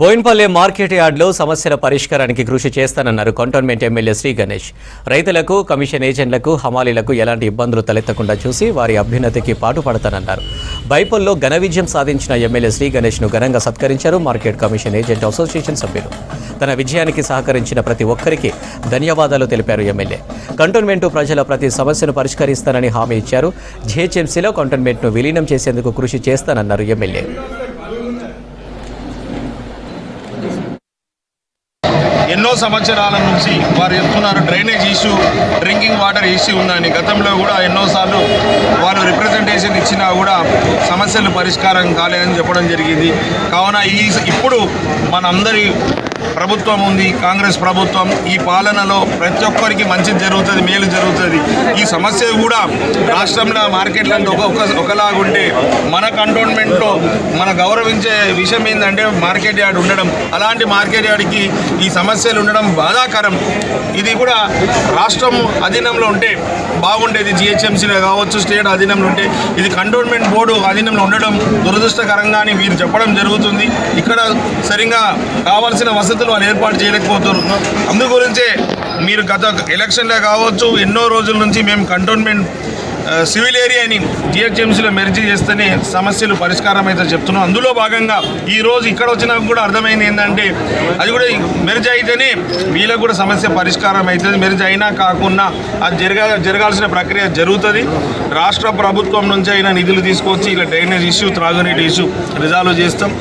Boinpally market యార్డ్లో సమస్యల పరిష్కారానికి కృషి చేస్తానన్నారు కంటోన్మెంట్ ఎమ్మెల్యే శ్రీ గణేష్. రైతులకు, కమిషన్ ఏజెంట్లకు, హమాలీలకు ఎలాంటి ఇబ్బందులు తలెత్తకుండా చూసి వారి అభ్యున్నతికి పాటుపడతానన్నారు. బైపల్లో ఘన విజయం సాధించిన ఎమ్మెల్యే శ్రీ గణేష్ను ఘనంగా సత్కరించారు మార్కెట్ కమిషన్ ఏజెంట్ అసోసియేషన్ సభ్యులు. తన విజయానికి సహకరించిన ప్రతి ఒక్కరికి ధన్యవాదాలు తెలిపారు ఎమ్మెల్యే. కంటోన్మెంటు ప్రజల ప్రతి సమస్యను పరిష్కరిస్తానని హామీ ఇచ్చారు. జీహెచ్ఎంసీలో కంటోన్మెంట్ను విలీనం చేసేందుకు కృషి చేస్తానన్నారు ఎమ్మెల్యే. ఎన్నో సంవత్సరాల నుంచి వారు చెప్తున్నారు drainage issue, drinking water issue ఉందని. గతంలో కూడా ఎన్నోసార్లు వారు రిప్రజెంటేషన్ ఇచ్చినా కూడా సమస్యలు పరిష్కారం కాలేదని చెప్పడం జరిగింది. కావున ఇప్పుడు మనందరి ప్రభుత్వం ఉంది, కాంగ్రెస్ ప్రభుత్వం. ఈ పాలనలో ప్రతి ఒక్కరికి మంచి జరుగుతుంది, మేలు జరుగుతుంది. ఈ సమస్య కూడా రాష్ట్రంలో మార్కెట్లు అంటే ఒకలాగుంటే మన కంటోన్మెంట్లో మన గౌరవించే విషయం ఏంటంటే మార్కెట్ యార్డ్ ఉండడం. అలాంటి మార్కెట్ యార్డ్కి ఈ సమస్యలు ఉండడం బాధాకరం. ఇది కూడా రాష్ట్రం అధీనంలో ఉంటే బాగుండేది. జిహెచ్ఎంసీలో కావచ్చు, స్టేట్ అధీనంలో ఉంటే. ఇది కంటోన్మెంట్ బోర్డు అధీనంలో ఉండడం దురదృష్టకరంగానే వీరు చెప్పడం జరుగుతుంది. ఇక్కడ సరిగ్గా కావాల్సిన వసతులు వాళ్ళు ఏర్పాటు చేయలేకపోతున్నారు. అందు గురించే మీరు గత ఎలక్షన్లో కావచ్చు ఎన్నో రోజుల నుంచి మేము కంటోన్మెంట్ సివిల్ ఏరియాని జిహెచ్ఎంసీలో మెర్జ్ చేస్తేనే సమస్యలు పరిష్కారం అయితే చెప్తున్నాం. అందులో భాగంగా ఈరోజు ఇక్కడ వచ్చినా కూడా అర్థమైంది ఏంటంటే అది కూడా మెర్జ్ అయితేనే వీళ్ళకు కూడా సమస్య పరిష్కారం అవుతుంది. మెర్జ్ అయినా కాకుండా అది జరగాల్సిన ప్రక్రియ జరుగుతుంది. రాష్ట్ర ప్రభుత్వం నుంచి అయినా నిధులు తీసుకొచ్చి ఇలా డ్రైనేజ్ ఇష్యూ, త్రాగునీటి ఇష్యూ రిజాల్వ్ చేస్తాం.